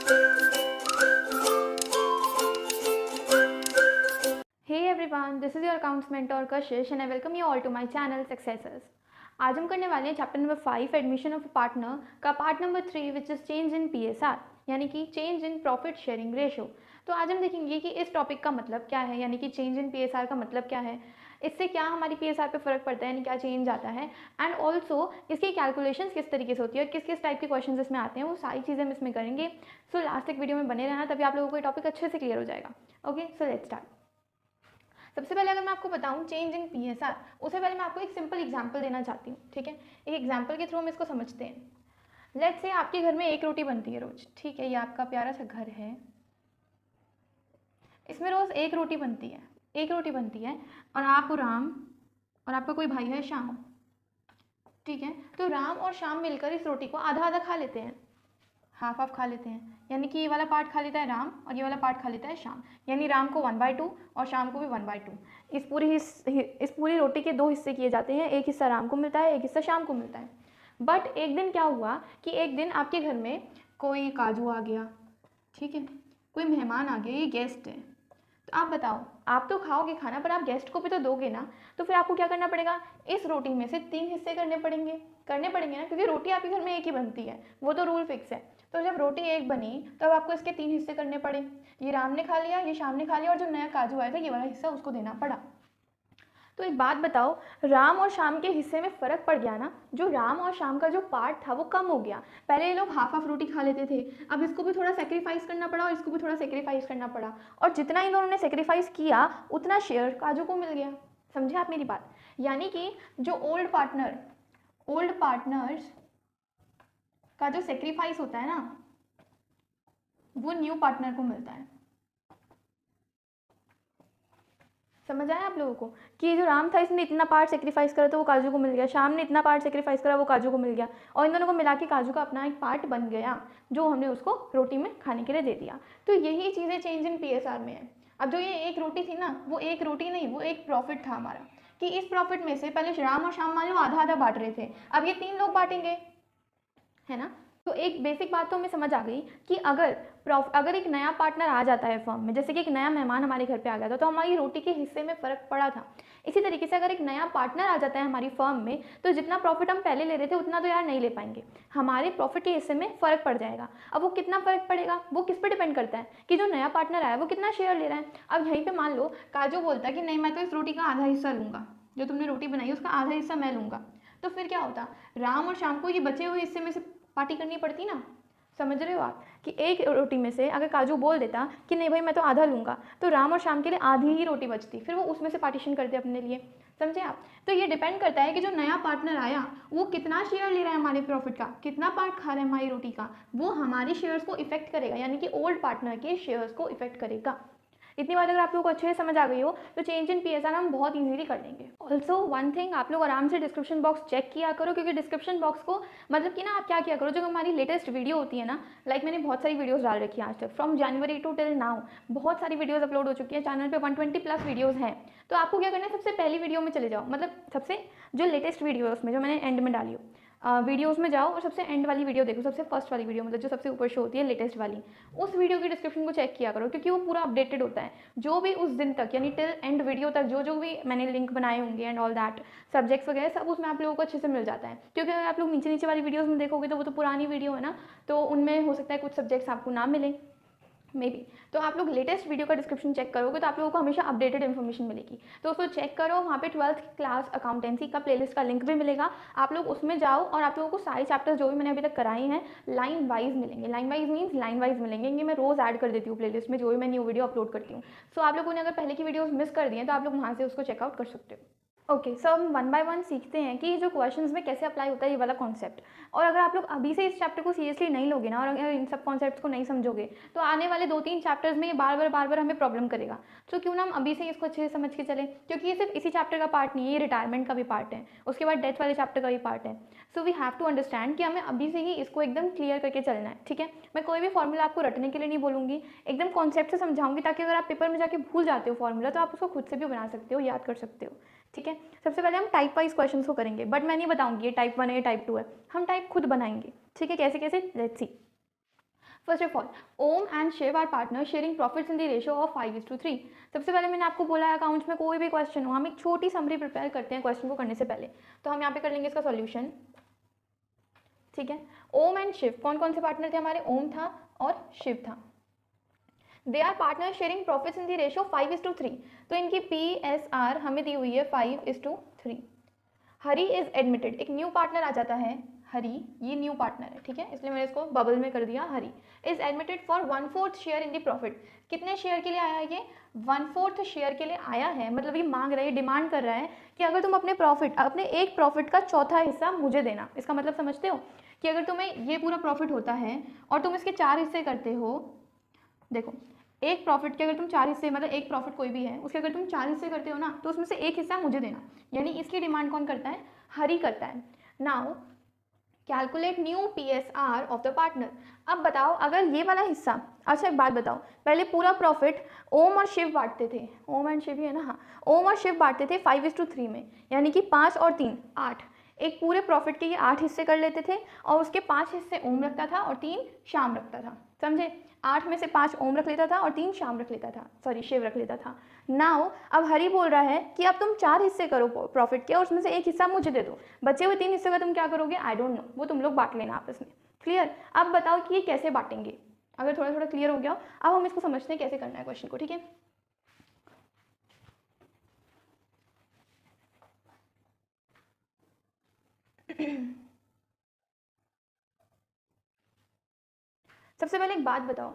Hey everyone, this is your accounts mentor Kashish and I welcome you all to my channel Successes. आज हम करने वाले हैं chapter number 5 admission of partner का part number 3 which is change in PSR यानी कि change in profit sharing ratio. तो आज हम देखेंगे कि इस टॉपिक का मतलब क्या है, यानी कि चेंज इन PSR का मतलब क्या है, इससे क्या हमारी PSR पे फ़र्क पड़ता है, यानी क्या चेंज आता है, एंड ऑल्सो इसकी कैलकुलेशंस किस तरीके से होती है और किस किस टाइप के क्वेश्चन इसमें आते हैं, वो सारी चीज़ें हम इसमें करेंगे। सो लास्ट तक वीडियो में बने रहना, तभी आप लोगों को ये टॉपिक अच्छे से क्लियर हो जाएगा। Okay, so let's start. सबसे पहले अगर मैं आपको बताऊं चेंज इन PSR, उससे पहले मैं आपको एक सिंपल एग्जांपल देना चाहती हूँ। ठीक है, एक एग्जांपल के थ्रू हम इसको समझते हैं। लेट्स से आपके घर में एक रोटी बनती है रोज। ठीक है, ये आपका प्यारा सा घर है, इसमें रोज एक रोटी बनती है, एक रोटी बनती है, और आप राम और आपका कोई भाई है श्याम। ठीक है, तो राम और श्याम मिलकर इस रोटी को आधा आधा खा लेते हैं, हाफ हाफ खा लेते हैं, यानी कि ये वाला पार्ट खा लेता है राम और ये वाला पार्ट खा लेता है श्याम, यानी राम को 1/2 और श्याम को भी 1/2। इस पूरी रोटी के 2 हिस्से किए जाते हैं, एक हिस्सा राम को मिलता है, एक हिस्सा श्याम को मिलता है। बट एक दिन क्या हुआ कि एक दिन आपके घर में कोई काजू आ गया। ठीक है, कोई मेहमान आ गया, ये गेस्ट है। तो आप बताओ, आप तो खाओगे खाना पर आप गेस्ट को भी तो दोगे ना, तो फिर आपको क्या करना पड़ेगा, इस रोटी में से 3 हिस्से करने पड़ेंगे ना, क्योंकि रोटी आपके घर में एक ही बनती है, वो तो रूल फिक्स है। तो जब रोटी एक बनी तब तो आपको इसके 3 हिस्से करने पड़े, ये राम ने खा लिया, ये श्याम ने खा लिया, और जो नया काजू आया था ये वाला हिस्सा उसको देना पड़ा। तो एक बात बताओ, राम और श्याम के हिस्से में फ़र्क पड़ गया ना, जो राम और श्याम का जो पार्ट था वो कम हो गया। पहले ये लोग हाफ हाफ रोटी खा लेते थे, अब इसको भी थोड़ा सेक्रीफाइस करना पड़ा और इसको भी थोड़ा सेक्रीफाइस करना पड़ा, और जितना इन दोनों ने सेक्रीफाइस किया उतना शेयर काजू को मिल गया। समझे आप मेरी बात? यानी कि जो ओल्ड पार्टनर्स का जो सेक्रीफाइस होता है ना, वो न्यू पार्टनर को मिलता है। समझ आया आप लोगों को कि जो राम था इसने इतना पार्ट सेक्रीफाइस करा तो वो काजू को मिल गया, श्याम ने इतना पार्ट सेक्रीफाइस करा वो काजू को मिल गया, और इन दोनों को मिला के काजू का अपना एक पार्ट बन गया जो हमने उसको रोटी में खाने के लिए दे दिया। तो यही चीज़ें चेंज इन PSR में है। अब जो ये एक रोटी थी ना, वो एक रोटी नहीं, वो एक प्रॉफिट था हमारा, कि इस प्रॉफिट में से पहले राम और श्याम मान लो आधा आधा बांट रहे थे, अब ये 3 लोग बांटेंगे, है ना। तो एक बेसिक बात तो हमें समझ आ गई कि अगर एक नया पार्टनर आ जाता है फर्म में, जैसे कि एक नया मेहमान हमारे घर पे आ गया था, तो हमारी रोटी के हिस्से में फ़र्क पड़ा था। इसी तरीके से अगर एक नया पार्टनर आ जाता है हमारी फर्म में, तो जितना प्रॉफिट हम पहले ले रहे थे उतना तो यार नहीं ले पाएंगे, हमारे प्रॉफिट के हिस्से में फ़र्क पड़ जाएगा। अब वो कितना फ़र्क पड़ेगा, वो किस पर डिपेंड करता है कि जो नया पार्टनर आया वो कितना शेयर ले रहा है। अब यहीं पर मान लो काजू बोलता है कि नहीं, मैं तो इस रोटी का आधा हिस्सा लूँगा, जो तुमने रोटी बनाई उसका आधा हिस्सा मैं लूँगा, तो फिर क्या होता, राम और श्याम को ये बचे हुए हिस्से में से पार्टी करनी पड़ती ना। समझ रहे हो आप कि एक रोटी में से अगर काजू बोल देता कि नहीं भाई मैं तो आधा लूँगा, तो राम और श्याम के लिए आधी ही रोटी बचती, फिर वो उसमें से पार्टीशन करते अपने लिए। समझे आप? तो ये डिपेंड करता है कि जो नया पार्टनर आया वो कितना शेयर ले रहा है हमारे प्रॉफिट का, कितना पार्ट खा रहा है हमारी रोटी का, वो हमारे शेयर्स को इफेक्ट करेगा, यानी कि ओल्ड पार्टनर के शेयर्स को इफेक्ट करेगा। इतनी बात अगर आप लोगों को अच्छे से समझ आ गई हो तो चेंज इन PSR हम बहुत इजीली कर लेंगे। ऑल्सो वन थिंग, आप लोग आराम से डिस्क्रिप्शन बॉक्स चेक किया करो, क्योंकि डिस्क्रिप्शन बॉक्स को मतलब कि ना आप क्या किया करो, जो हमारी लेटेस्ट वीडियो होती है ना, लाइक मैंने बहुत सारी वीडियोस डाल रखी है आज तक, from January to till now बहुत सारी वीडियोस अपलोड हो चुकी है चैनल पे, 120+ वीडियोस हैं। तो आपको क्या करना है, सबसे पहली वीडियो में चले जाओ, मतलब सबसे जो लेटेस्ट वीडियो है उसमें, जो मैंने एंड में डाली हो वीडियोस में जाओ और सबसे एंड वाली वीडियो देखो, सबसे फर्स्ट वाली वीडियो, मतलब जो सबसे ऊपर शो होती है लेटेस्ट वाली, उस वीडियो की डिस्क्रिप्शन को चेक किया करो, क्योंकि वो पूरा अपडेटेड होता है, जो भी उस दिन तक यानी टिल एंड वीडियो तक जो भी मैंने लिंक बनाए होंगे एंड ऑल दैट सब्जेक्ट्स वगैरह सब उसमें आप लोगों को अच्छे से मिल जाता है। क्योंकि अगर आप लोग नीचे नीचे वाली वीडियोज़ में देखोगे तो वो तो पुरानी वीडियो है ना, तो उनमें हो सकता है कुछ सब्जेक्ट्स आपको ना मिले मे बी, तो आप लोग लेटेस्ट वीडियो का डिस्क्रिप्शन चेक करोगे तो आप लोगों को हमेशा अपडेटेड इन्फॉर्मेशन मिलेगी, तो उसको चेक करो। वहाँ पे 12th क्लास अकाउंटेंसी का प्लेलिस्ट का लिंक भी मिलेगा, आप लोग उसमें जाओ और आप लोगों को सारे चैप्टर्स जो भी मैंने अभी तक कराए हैं लाइन वाइज मिलेंगे। Line wise means line wise मिलेंगे, ये मैं रोज़ ऐड कर देती हूँ प्लेलिस्ट में जो भी मैं न्यू वीडियो अपलोड करती हूँ। सो आप लोगों ने अगर पहले की वीडियोज़ मिस कर दी हैं तो आप लोग वहाँ से उसको चेकआउट कर सकते हो। ओके, सो हम 1 बाय 1 सीखते हैं कि जो क्वेश्चंस में कैसे अप्लाई होता है ये वाला कॉन्सेप्ट। और अगर आप लोग अभी से इस चैप्टर को सीरियसली नहीं लोगे ना, और अगर इन सब कॉन्सेप्ट्स को नहीं समझोगे, तो आने वाले 2-3 चैप्टर्स में ये बार बार हमें प्रॉब्लम करेगा। तो क्यों ना हम अभी से इसको अच्छे से समझ के चलें, क्योंकि ये सिर्फ इसी चैप्टर का पार्ट नहीं है, ये रिटायरमेंट का भी पार्ट है, उसके बाद डेथ वाले चैप्टर का भी पार्ट है। So we have to understand कि हमें अभी से ही इसको एकदम क्लियर करके चलना है। ठीक है, मैं कोई भी फॉर्मूला आपको रटने के लिए नहीं बोलूँगी, एकदम कॉन्सेप्ट से समझाऊंगी, ताकि अगर आप पेपर में जाके भूल जाते हो फॉर्मूला तो आप उसको खुद से भी बना सकते हो, याद कर सकते हो। ठीक है, सबसे पहले हम टाइप वाइज क्वेश्चंस को करेंगे, बट मैं नहीं बताऊंगी ये टाइप 1 है टाइप 2 है, हम टाइप खुद बनाएंगे। ठीक है, कैसे कैसे, let's see. First of all, Om and Shiv are partner sharing profits in the ratio of 5:3। सबसे पहले मैंने आपको बोला है अकाउंट्स में कोई भी क्वेश्चन हो, हम एक छोटी समरी प्रिपेयर करते हैं क्वेश्चन को करने से पहले। तो हम यहाँ पे कर लेंगे इसका सॉल्यूशन, ठीक है। ओम एंड शिव कौन कौन से पार्टनर थे हमारे? ओम था और शिव था। They are partner sharing profits in the ratio 5:3। तो इनकी PSR हमें दी हुई है 5:3। हरी इज एडमिटेड, एक न्यू पार्टनर आ जाता है, हरी ये न्यू पार्टनर है, ठीक है, इसलिए मैंने इसको बबल में कर दिया। Hari is admitted for 1/4 share in the profit. कितने शेयर के लिए आया है ये? 1/4 शेयर के लिए आया है, मतलब ये मांग रहा है, डिमांड कर रहा है कि अगर तुम अपने एक प्रॉफिट का चौथा हिस्सा मुझे देना। इसका मतलब समझते हो कि अगर तुम्हें ये पूरा प्रॉफिट होता है और तुम इसके 4 हिस्से करते हो, देखो एक प्रॉफिट के अगर तुम 4 हिस्से, मतलब एक प्रॉफिट कोई भी है उसके अगर तुम 4 हिस्से करते हो ना, तो उसमें से एक हिस्सा मुझे देना, यानी इसकी डिमांड कौन करता है? हरी करता है। Now calculate new PSR of the partner. अब बताओ अगर ये वाला हिस्सा, अच्छा एक बात बताओ, पहले पूरा प्रॉफिट ओम और शिव बांटते थे, ओम एंड शिव ही है ना, हाँ, ओम और शिव बांटते थे 5:3 में, यानी कि 5 और 3 8। एक पूरे प्रॉफिट के ये 8 हिस्से कर लेते थे और उसके 5 हिस्से ओम रखता था और 3 शाम रखता था, समझे? 8 में से 5 ओम रख लेता था और 3 शाम रख लेता था, सॉरी शिव रख लेता था। नाउ अब हरी बोल रहा है कि अब तुम 4 हिस्से करो प्रॉफिट के और उसमें से एक हिस्सा मुझे दे दो, बचे हुए 3 हिस्से का तुम क्या करोगे? आई डोंट नो, वो तुम लोग बांट लेना आपस में। क्लियर? अब बताओ कि ये कैसे बांटेंगे। अगर थोड़ा थोड़ा क्लियर हो गया, अब हम इसको समझते हैं कैसे करना है क्वेश्चन को, ठीक है। सबसे पहले एक बात बताओ,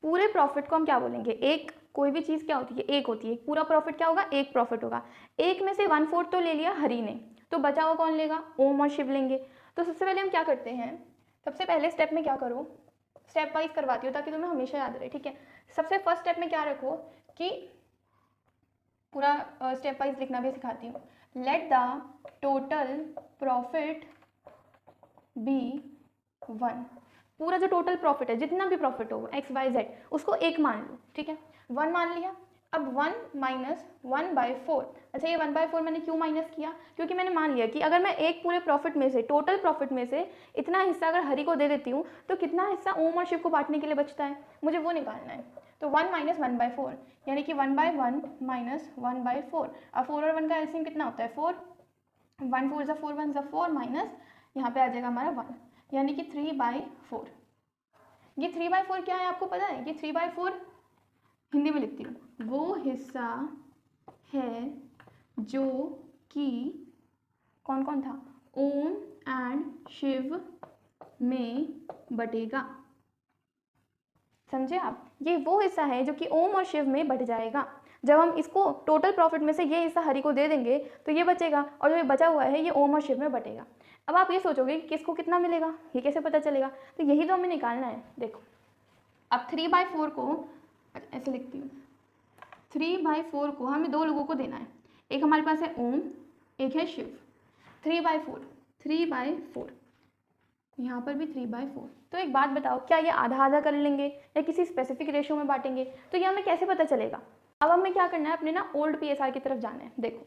पूरे प्रॉफिट को हम क्या बोलेंगे? एक, कोई भी चीज़ क्या होती है? एक होती है। पूरा प्रॉफिट क्या होगा? एक प्रॉफिट होगा। एक में से 1/4 तो ले लिया हरी ने, तो बचा हुआ कौन लेगा? ओम और शिव लेंगे। तो सबसे पहले हम क्या करते हैं, सबसे पहले स्टेप में क्या करो, स्टेप वाइज करवाती हूँ ताकि तुम्हें हमेशा याद रहे, ठीक है। सबसे फर्स्ट स्टेप में क्या रखो कि पूरा स्टेप वाइज लिखना भी सिखाती हूँ। Let the total profit be 1। पूरा जो टोटल प्रॉफिट है, जितना भी प्रॉफिट हो XYZ, उसको 1 मान लो, ठीक है। 1 मान लिया। अब 1 माइनस 1/4। अच्छा ये 1/4 मैंने क्यों माइनस किया? क्योंकि मैंने मान लिया कि अगर मैं एक पूरे प्रॉफिट में से, टोटल प्रॉफिट में से इतना हिस्सा अगर हरी को दे देती हूँ तो कितना हिस्सा ओम और शिव को बांटने के लिए बचता है, मुझे वो निकालना है। तो 1 माइनस 1/4, यानी कि 1/1 माइनस 1/4। अब 4 और 1 का एलसीएम कितना होता है? 4। 1 4 ज़ा 4 1 ज़ा 4 माइनस यहाँ पे आ जाएगा हमारा 1, यानी कि 3/4। ये 3/4 क्या है आपको पता है? ये 3/4 हिंदी में लिखती हूँ, वो हिस्सा है जो कि कौन कौन था? ओम एंड शिव में बटेगा। समझे आप? ये वो हिस्सा है जो कि ओम और शिव में बट जाएगा। जब हम इसको टोटल प्रॉफिट में से ये हिस्सा हरी को दे देंगे तो ये बचेगा, और जो ये बचा हुआ है ये ओम और शिव में बटेगा। अब आप ये सोचोगे कि किसको कितना मिलेगा, ये कैसे पता चलेगा? तो यही तो हमें निकालना है। देखो अब 3/4 को ऐसे लिखती हूँ, 3/4 को हमें 2 लोगों को देना है, एक हमारे पास है ओम, एक है शिव। 3/4 यहाँ पर भी 3/4। तो एक बात बताओ, क्या ये आधा आधा कर लेंगे या किसी स्पेसिफिक रेशियो में बांटेंगे? तो ये हमें कैसे पता चलेगा? अब हमें क्या करना है, अपने ना ओल्ड PSR की तरफ जाना है। देखो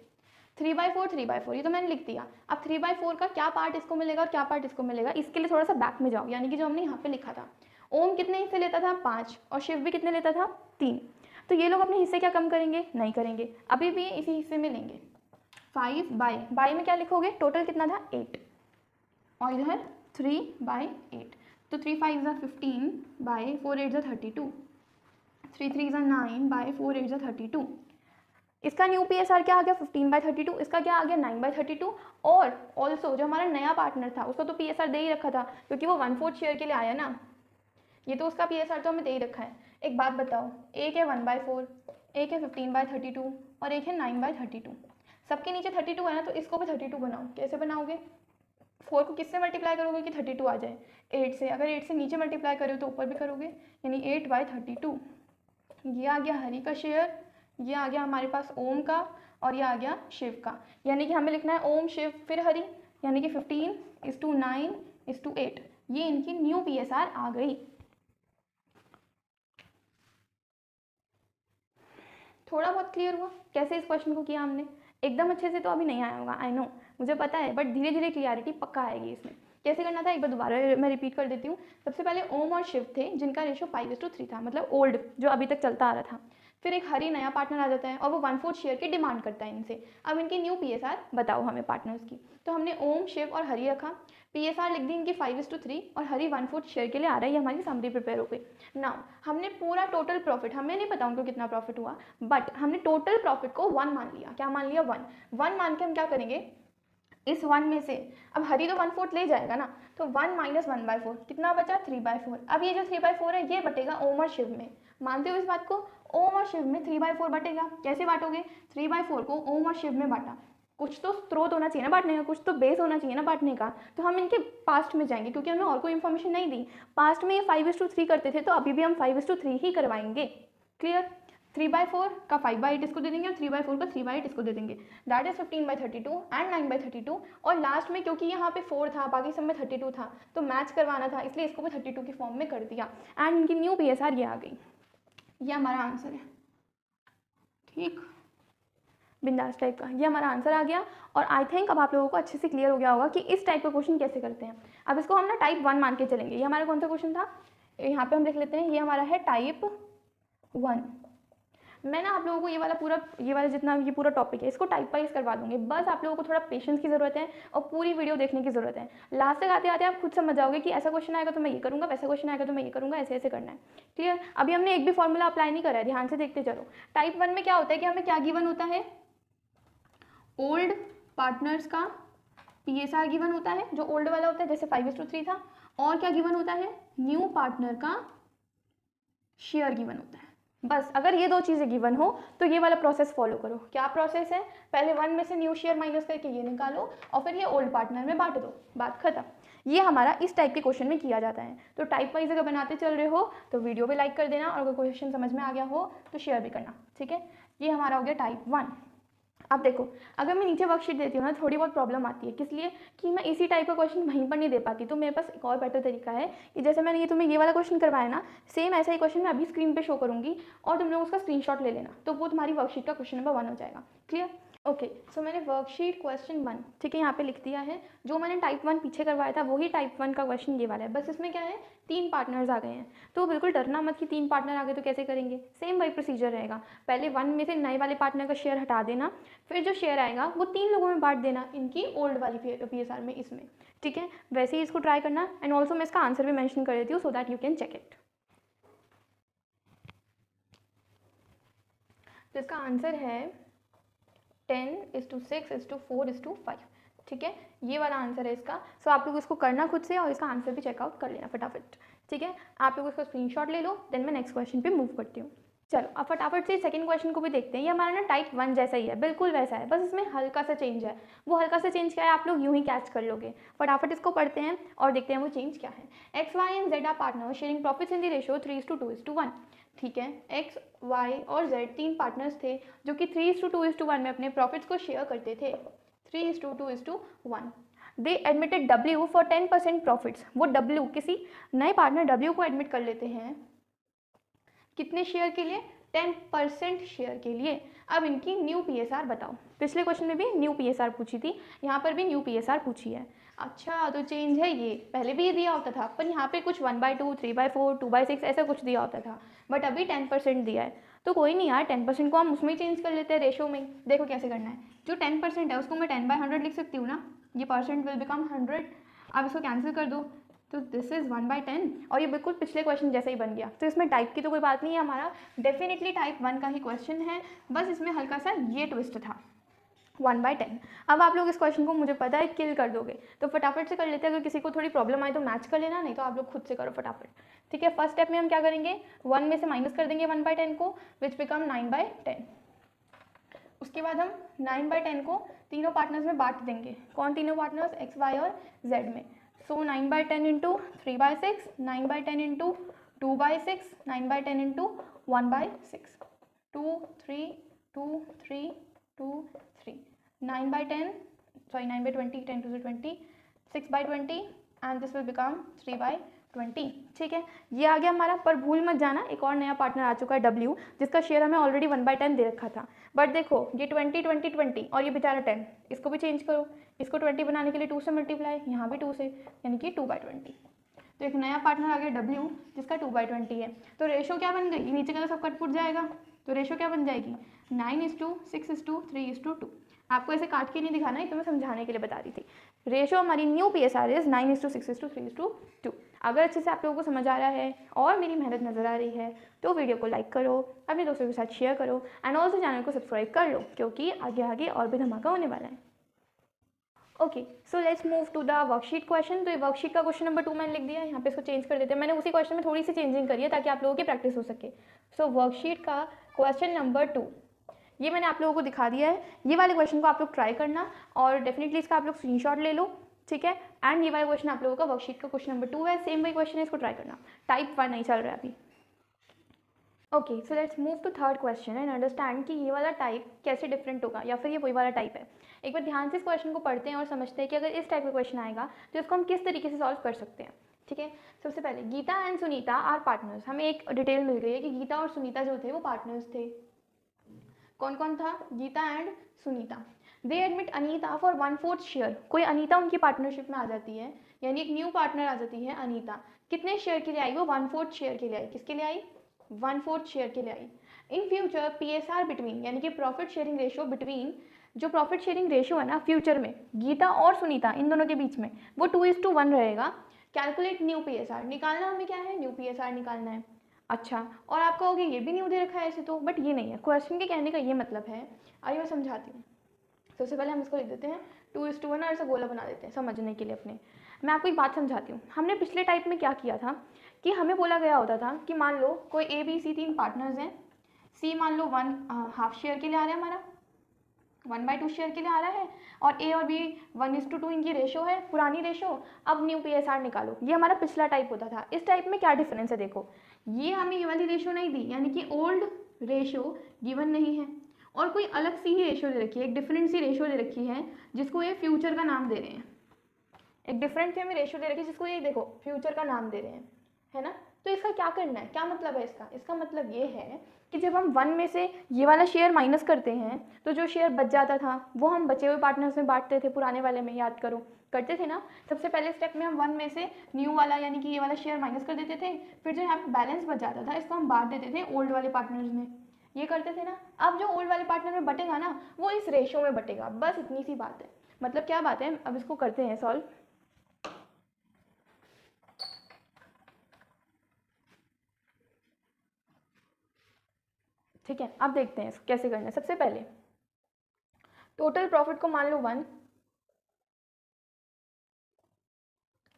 3/4 ये तो मैंने लिख दिया। अब 3/4 का क्या पार्ट इसको मिलेगा और क्या पार्ट इसको मिलेगा, इसके लिए थोड़ा सा बैक में जाओ, यानी कि जो हमने यहाँ पे लिखा था, ओम कितने हिस्से लेता था? 5, और शिव भी कितने लेता था? 3। तो ये लोग अपने हिस्से क्या कम करेंगे? नहीं करेंगे, अभी भी इसी हिस्से में लेंगे। 5/, में क्या लिखोगे? टोटल कितना था? 8, और इधर 3/8। तो 3 5 ज़ा 15 बाई 4 8 ज़ा 32, 3 3 ज़ा 9 बाई 4 8 ज़ा 32। इसका न्यू PSR क्या आ गया? 15/32। इसका क्या आ गया? 9/32। और ऑल्सो जो हमारा नया पार्टनर था उसको तो PSR दे ही रखा था क्योंकि वो 1/4 शेयर के लिए आया ना, ये तो उसका PSR तो हमें दे ही रखा है। एक बात बताओ, एक है 1/4, एक है 15/32 और एक है 9/32। सबके नीचे 32 है ना, तो इसको भी 32 बनाओ। कैसे बनाओगे? 4 को किससे मल्टीप्लाई करोगे कि 32 आ जाए? 8 से। अगर 8 से नीचे मल्टीप्लाई करो तो ऊपर भी करोगे, यानी 8/32। ये आ गया हरि का शेयर, ये आ गया हमारे पास ओम का, और ये आ गया शिव का। यानी कि हमें लिखना है ओम शिव फिर हरि, यानी कि 15:9:8। ये इनकी न्यू PSR आ गई। थोड़ा बहुत क्लियर हुआ कैसे इस क्वेश्चन को किया हमने? एकदम अच्छे से तो अभी नहीं आया होगा, आई नो, मुझे पता है, बट धीरे धीरे क्लियरिटी पक्का आएगी इसमें कैसे करना था एक बार दोबारा मैं रिपीट कर देती हूँ। सबसे पहले ओम और शिव थे जिनका रेशो 5:3 था, मतलब ओल्ड जो अभी तक चलता आ रहा था। फिर एक हरी नया पार्टनर आ जाता है और वो 1/4 शेयर की डिमांड करता है इनसे। अब इनकी न्यू PSR बताओ हमें पार्टनर्स की। तो हमने ओम, शिव और हरी रखा, PSR लिख दी इनकी 5:3 और हरी 1/4 शेयर के लिए आ रहा है। ये हमारी समरी प्रिपेयर हो गई। नाउ हमने पूरा टोटल प्रॉफिट, हमें नहीं पता उनको कितना प्रॉफिट हुआ, बट हमने टोटल प्रॉफिट को 1 मान लिया। क्या मान लिया? 1 मान के हम क्या करेंगे, इस 1 में से अब हरी तो 1/4 ले जाएगा ना, तो 1 - 1/4 कितना बचा? 3/4। अब ये जो 3/4 है ये बटेगा ओम और शिव में। मानते हो इस बात को? ओम और शिव में 3/4 बटेगा। कैसे बांटोगे? 3/4 को ओम और शिव में बांटा। कुछ तो स्रोत होना चाहिए ना बांटने का, कुछ तो बेस होना चाहिए ना बांटने का। तो हम इनके पास्ट में जाएंगे क्योंकि हमें और कोई इन्फॉर्मेशन नहीं दी। पास्ट में ये 5:3 करते थे तो अभी भी हम 5:3 ही करवाएंगे। क्लियर? 3/4 का 5/8 इसको दे देंगे और 3/4 का 3/8 इसको दे देंगे। That is 15/32 and 9/32। और लास्ट में क्योंकि यहाँ पे 4 था, बाकी सब में 32 था, तो मैच करवाना था, इसलिए इसको भी 32 की फॉर्म में कर दिया। एंड इनकी न्यू PSR ये आ गई। ये हमारा आंसर है। ठीक, बिंदास टाइप का ये हमारा आंसर आ गया। और आई थिंक अब आप लोगों को अच्छे से क्लियर हो गया होगा कि इस टाइप का क्वेश्चन कैसे करते हैं। अब इसको हम ना टाइप 1 मान के चलेंगे। ये हमारा कौन सा क्वेश्चन था? यहाँ पे हम लिख लेते हैं, ये हमारा है टाइप 1। मैं ना आप लोगों को ये वाला जितना ये पूरा टॉपिक है इसको टाइप वाइज करवा दूंगी। बस आप लोगों को थोड़ा पेशेंस की ज़रूरत है और पूरी वीडियो देखने की ज़रूरत है। लास्ट तक आते आते आप खुद समझ जाओगे कि ऐसा क्वेश्चन आएगा तो मैं ये करूँगा, वैसा क्वेश्चन आएगा तो मैं ये करूँगा, ऐसे ऐसे करना है। क्लियर? अभी हमने एक भी फॉर्मूला अप्लाई नहीं करा है, ध्यान से देखते चलो। टाइप 1 में क्या होता है कि हमें क्या गिवन होता है? ओल्ड पार्टनर्स का PSR गिवन होता है, जो ओल्ड वाला होता है, जैसे 5:3 था। और क्या गिवन होता है? न्यू पार्टनर का शेयर गिवन होता है। बस अगर ये दो चीज़ें गिवन हो तो ये वाला प्रोसेस फॉलो करो। क्या प्रोसेस है? पहले 1 में से न्यू शेयर माइनस करके ये निकालो और फिर ये ओल्ड पार्टनर में बांट दो, बात खत्म। ये हमारा इस टाइप के क्वेश्चन में किया जाता है। तो टाइप वाइज अगर बनाते चल रहे हो तो वीडियो भी लाइक कर देना और अगर क्वेश्चन समझ में आ गया हो तो शेयर भी करना। ठीक है, ये हमारा हो गया टाइप 1। अब देखो, अगर मैं नीचे वर्कशीट देती हूँ ना, थोड़ी बहुत प्रॉब्लम आती है। किस लिए? कि मैं इसी टाइप का क्वेश्चन वहीं पर नहीं दे पाती। तो मेरे पास एक और बेटर तरीका है कि जैसे मैंने ये तुम्हें ये वाला क्वेश्चन करवाया ना, सेम ऐसा ही क्वेश्चन मैं अभी स्क्रीन पे शो करूँगी और तुम लोग उसका स्क्रीनशॉट ले लेना, तो वो तुम्हारी वर्कशीट का क्वेश्चन नंबर 1 हो जाएगा। क्लियर? ओके, सो मैंने वर्कशीट क्वेश्चन 1 ठीक है यहाँ पे लिख दिया है। जो मैंने टाइप 1 पीछे करवाया था वही टाइप 1 का क्वेश्चन ये वाला है। बस इसमें क्या है, 3 पार्टनर्स आ गए हैं। तो बिल्कुल डरना मत कि 3 पार्टनर आ गए तो कैसे करेंगे। सेम वही प्रोसीजर रहेगा। पहले 1 में से नए वाले पार्टनर का शेयर हटा देना, फिर जो शेयर आएगा वो 3 लोगों में बांट देना, इनकी ओल्ड वाली PSR में, इसमें। ठीक है, वैसे ही इसको ट्राई करना। एंड ऑल्सो मैं इसका आंसर भी मेंशन कर देती हूँ so that you can check it. तो इसका आंसर है 10:6:4:5। ठीक है, ये वाला आंसर है इसका। सो आप लोग इसको करना खुद से और इसका आंसर भी चेकआउट कर लेना फटाफट। ठीक है, आप लोग इसको स्क्रीनशॉट ले लो, देन मैं नेक्स्ट क्वेश्चन पे मूव करती हूँ। चलो अब फटाफट से सेकंड क्वेश्चन को भी देखते हैं। ये हमारा ना टाइप 1 जैसा ही है, बिल्कुल वैसा है, बस इसमें हल्का सा चेंज है। वो हल्का सा चेंज क्या है आप लोग यूं ही कैच कर लोगे। फटाफट इसको पढ़ते हैं और देखते हैं वो चेंज क्या है। X, Y and Z are partner sharing profits in the ratio 3:2:1। ठीक है, X, Y और Z 3 पार्टनर्स थे जो कि 3:2:1 में अपने प्रॉफिट्स को शेयर करते थे। 3:2:1। दे एडमिटेड W फॉर 10% प्रॉफिट्स। वो W, किसी नए पार्टनर W को एडमिट कर लेते हैं कितने शेयर के लिए? 10% शेयर के लिए। अब इनकी न्यू PSR बताओ। पिछले क्वेश्चन में भी न्यू PSR पूछी थी, यहाँ पर भी न्यू PSR पूछी है। अच्छा, तो चेंज है ये, पहले भी ये दिया होता था पर यहाँ पे कुछ 1/2, 3/4, 2/6 ऐसा कुछ दिया होता था, बट अभी 10% दिया है। तो कोई नहीं यार, 10% को हम उसमें ही चेंज कर लेते हैं, रेशो में। देखो कैसे करना है, जो 10% है उसको मैं 10/100 लिख सकती हूँ ना, ये परसेंट विल बिकम 100। अब इसको कैंसिल कर दो तो दिस इज 1/10 और ये बिल्कुल पिछले क्वेश्चन जैसा ही बन गया। तो इसमें टाइप की तो कोई बात नहीं है, हमारा डेफिनेटली टाइप 1 का ही क्वेश्चन है, बस इसमें हल्का सा ये ट्विस्ट था, 1/10। अब आप लोग इस क्वेश्चन को मुझे पता है किल कर दोगे, तो फटाफट से कर लेते हैं। अगर किसी को थोड़ी प्रॉब्लम आए तो मैच कर लेना, नहीं तो आप लोग खुद से करो फटाफट। ठीक है, फर्स्ट स्टेप में हम क्या करेंगे, 1 में से माइनस कर देंगे 1/10 को, विच बिकम 9/10। उसके बाद हम 9/10 को तीनों पार्टनर्स में बांट देंगे। कौन तीनों पार्टनर्स? X, Y और Z में। सो 9/10 into 3/6, 9/10 into 2/6, 9/10 into 1/6, 2 3 2 3 2 3, 9/10, sorry 9/20, 10 to the 20, 6/20 and this will become 3/20. 20, ठीक है। ये आ गया हमारा, पर भूल मत जाना एक और नया पार्टनर आ चुका है W, जिसका शेयर हमें ऑलरेडी 1/10 दे रखा था। बट देखो ये 20 20 20 और ये बेचारा 10, इसको भी चेंज करो, इसको 20 बनाने के लिए 2 से मल्टीप्लाई, यहाँ भी 2 से, यानी कि 2/20। तो एक नया पार्टनर आ गया W जिसका 2/20 है। तो रेशो क्या बन गई, नीचे का तो सब कट जाएगा, तो रेशो क्या बन जाएगी 9:6:3:2। आपको ऐसे काट के नहीं दिखाना है, तो मैं समझाने के लिए बता रही थी। रेशो हमारी न्यू PSR इज 9:6:3:2। अगर अच्छे से आप लोगों को समझ आ रहा है और मेरी मेहनत नज़र आ रही है तो वीडियो को लाइक करो, अपने दोस्तों के साथ शेयर करो एंड ऑल्सो चैनल को सब्सक्राइब कर लो, क्योंकि आगे आगे और भी धमाका होने वाला है। Okay, so let's move to the worksheet question. तो ये वर्कशीट का क्वेश्चन नंबर 2 मैंने लिख दिया है, यहाँ पे इसको चेंज कर देते हैं। मैंने उसी क्वेश्चन में थोड़ी सी चेंजिंग करी है ताकि आप लोगों की प्रैक्टिस हो सके। सो वर्कशीट का क्वेश्चन नंबर 2 ये मैंने आप लोगों को दिखा दिया है। ये वाले क्वेश्चन को आप लोग ट्राई करना और डेफिनेटली इसका आप लोग स्क्रीनशॉट ले लो, ठीक है। एंड ये वाला क्वेश्चन आप लोगों का वर्कशीट का क्वेश्चन नंबर 2 है, सेम वही क्वेश्चन है, इसको ट्राई करना। टाइप 1 नहीं चल रहा है अभी। Okay, so let's move to third question and understand कि ये वाला टाइप कैसे डिफरेंट होगा या फिर ये वही वाला टाइप है। एक बार ध्यान से इस क्वेश्चन को पढ़ते हैं और समझते हैं कि अगर इस टाइप का क्वेश्चन आएगा तो इसको हम किस तरीके से सॉल्व कर सकते हैं, ठीक है। सबसे पहले Geeta and Sunita are partners. हमें एक डिटेल मिल गई है कि गीता और सुनीता जो थे वो पार्टनर्स थे। कौन कौन था, Geeta and Sunita. They admit Anita for 1/4 share. कोई अनीता उनकी पार्टनरशिप में आ जाती है, यानी एक न्यू पार्टनर आ जाती है अनीता। कितने शेयर के लिए आई, वो 1/4 शेयर के लिए आई। किसके लिए आई, 1/4 शेयर के लिए आई। इन फ्यूचर PSR बिटवीन, यानी कि प्रॉफिट शेयरिंग रेशियो बिटवीन, जो प्रॉफिट शेयरिंग रेशियो है ना फ्यूचर में गीता और सुनीता इन दोनों के बीच में, वो 2:1 रहेगा। कैलकुलेट न्यू PSR, निकालना हमें क्या है, न्यू PSR निकालना है। अच्छा, और आप कहोगे ये भी न्यू दे रखा है ऐसे तो, बट ये नहीं है। क्वेश्चन के कहने का ये मतलब है, आइए मैं समझाती हूँ। सबसे पहले हम इसको लिख देते हैं 2:1 और ऐसा गोला बना देते हैं समझने के लिए अपने। मैं आपको एक बात समझाती हूँ। हमने पिछले टाइप में क्या किया था कि हमें बोला गया होता था कि मान लो कोई ABC 3 पार्टनर्स हैं, C मान लो 1/2 शेयर के लिए आ रहा है, हमारा 1/2 शेयर के लिए आ रहा है, और A और B 1:2 इनकी रेशो है, पुरानी रेशो। अब न्यू PSR निकालो, ये हमारा पिछला टाइप होता था। इस टाइप में क्या डिफरेंस है, देखो ये हमें ये वाली रेशो नहीं दी, यानी कि ओल्ड रेशो गिवन नहीं है और कोई अलग सी ही रेशो दे रखी है, एक डिफरेंट सी रेशो दे रखी है जिसको ये फ्यूचर का नाम दे रहे हैं। एक डिफरेंट सी हमें रेशो दे रखी है जिसको ये देखो फ्यूचर का नाम दे रहे हैं, है ना। तो इसका क्या करना है, क्या मतलब है इसका, इसका मतलब ये है कि जब हम 1 में से ये वाला शेयर माइनस करते हैं तो जो शेयर बच जाता था वो हम बचे हुए पार्टनर्स में बांटते थे, पुराने वाले में, याद करो करते थे ना। सबसे पहले स्टेप में हम 1 में से न्यू वाला यानी कि ये वाला शेयर माइनस कर देते थे, फिर जो यहाँ पे बैलेंस बच जाता था इसको हम बांट देते थे ओल्ड वाले पार्टनर्स में, ये करते थे ना। अब जो ओल्ड वाले पार्टनर में बटेगा ना वो इस रेशो में बटेगा, बस इतनी सी बात है। मतलब क्या बात है, अब इसको करते हैं सॉल्व। ठीक है, अब देखते हैं कैसे करना है। सबसे पहले टोटल प्रॉफिट को मान लो 1,